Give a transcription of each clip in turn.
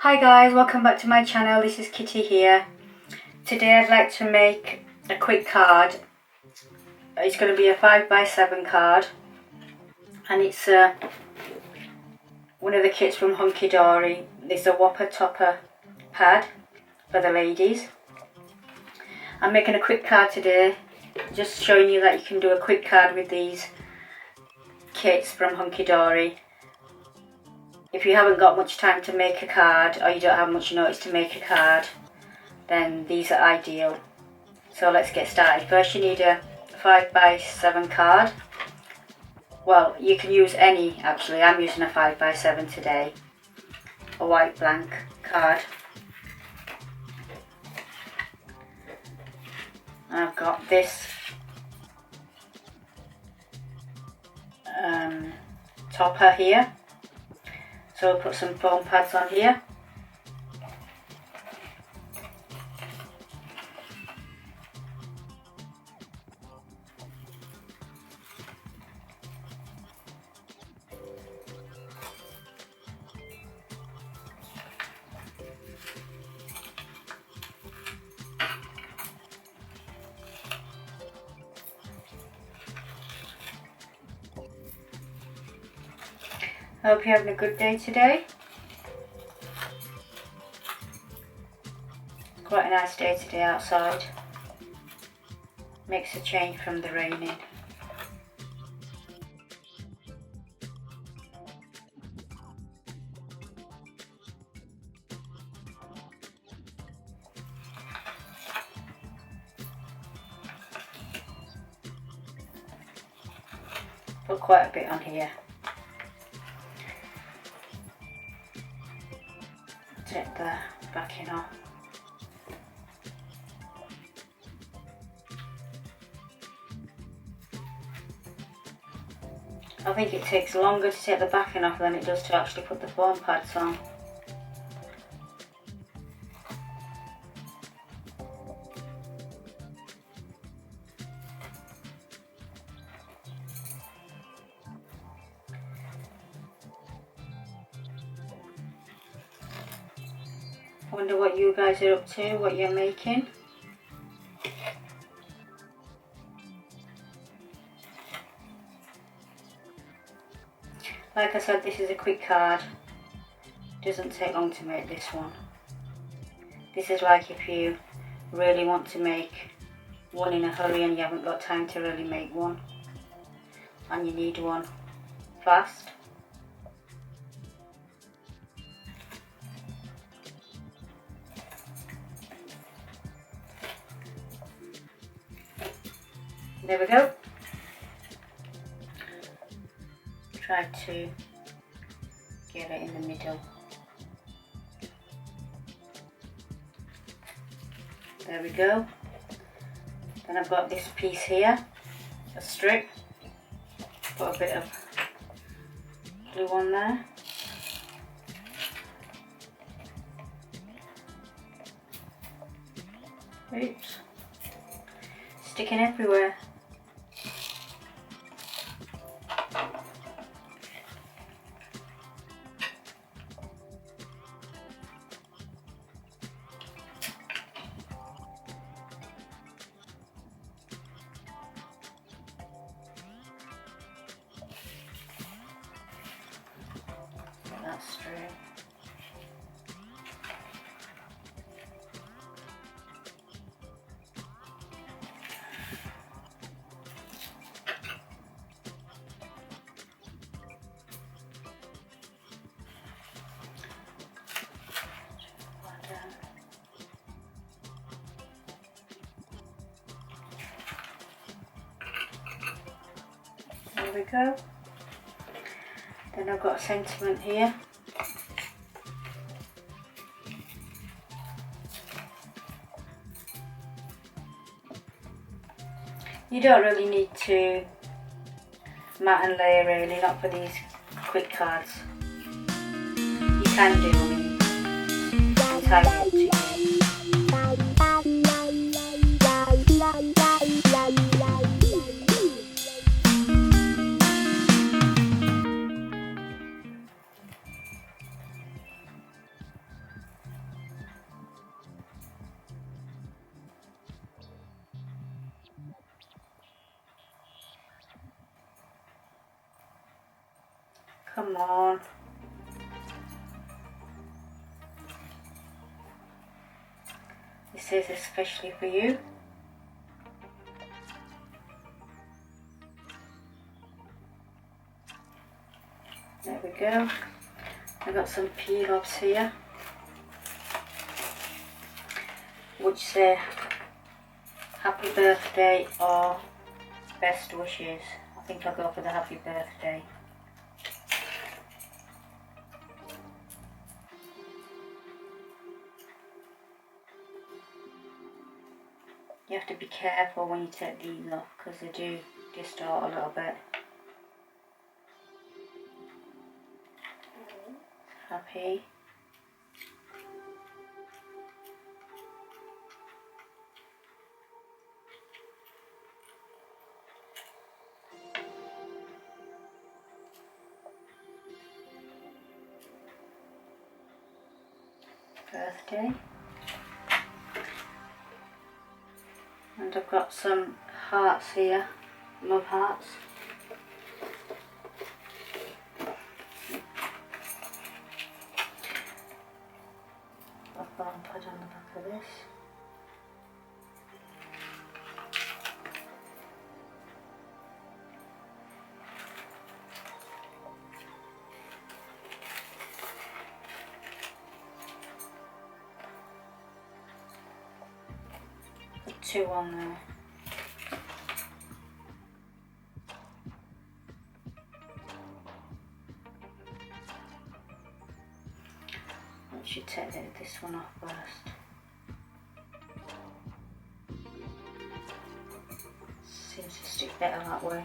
Hi guys, welcome back to my channel. This is Kitty here. Today I'd like to make a quick card. It's going to be a 5x7 card, and it's one of the kits from Hunky Dory. It's a Whopper Topper pad for the ladies. I'm making a quick card today, just showing you that you can do a quick card with these kits from Hunky Dory. If you haven't got much time to make a card, or you don't have much notice to make a card, then these are ideal. So let's get started. First you need a 5x7 card. Well, you can use any, actually. I'm using a 5x7 today. A white blank card. And I've got this topper here. So I'll put some foam pads on here. I hope you're having a good day today. It's quite a nice day today outside. Makes a change from the raining. Put quite a bit on here. Take the backing off. I think it takes longer to take the backing off than it does to actually put the foam pads on. I wonder what you guys are up to, what you're making. Like I said, this is a quick card. Doesn't take long to make this one. This is like if you really want to make one in a hurry and you haven't got time to really make one, and you need one fast. There we go. Try to get it in the middle. There we go. Then I've got this piece here, a strip. Put a bit of glue on there. Oops. Sticking everywhere. That's straight. There we go. Then I've got a sentiment here. You don't really need to mat and layer, really, not for these quick cards. You can do, I mean, it's entirely up to you. Come on. This is especially for you. There we go. I've got some peel-offs here, which say happy birthday or best wishes. I think I'll go for the happy birthday. You have to be careful when you take these off because they do distort a little bit. Happy. Birthday. And I've got some hearts here, love hearts. I've got a pad on the back of this. Put 2 on there. I should take this one off first. Seems to stick better that way.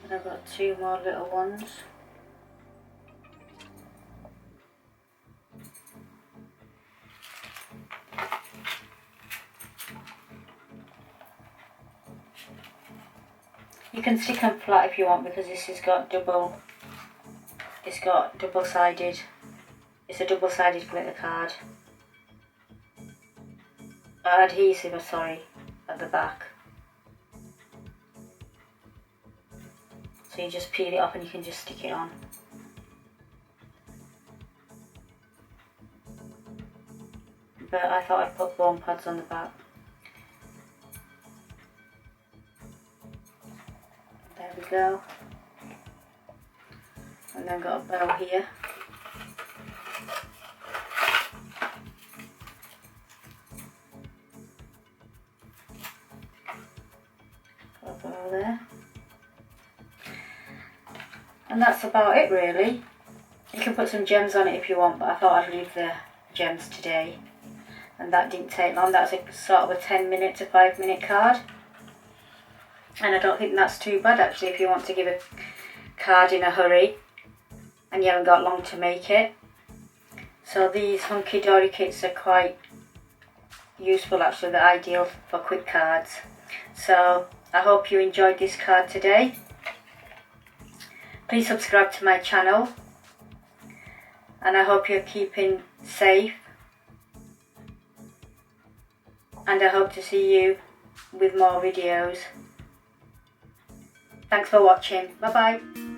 And I've got 2 more little ones. You can stick them flat if you want because this has got double-sided, it's a double-sided glitter card. Adhesive, sorry, at the back. So you just peel it off and you can just stick it on. But I thought I'd put bone pads on the back. There we go. And then got a bow here. Got a bow there. And that's about it really. You can put some gems on it if you want, but I thought I'd leave the gems today. And that didn't take long. That's a sort of a 10-minute to 5-minute card. And I don't think that's too bad actually if you want to give a card in a hurry and you haven't got long to make it. So these Hunky Dory kits are quite useful actually, they're ideal for quick cards. So I hope you enjoyed this card today. Please subscribe to my channel and I hope you're keeping safe, and I hope to see you with more videos. Thanks for watching. Bye bye.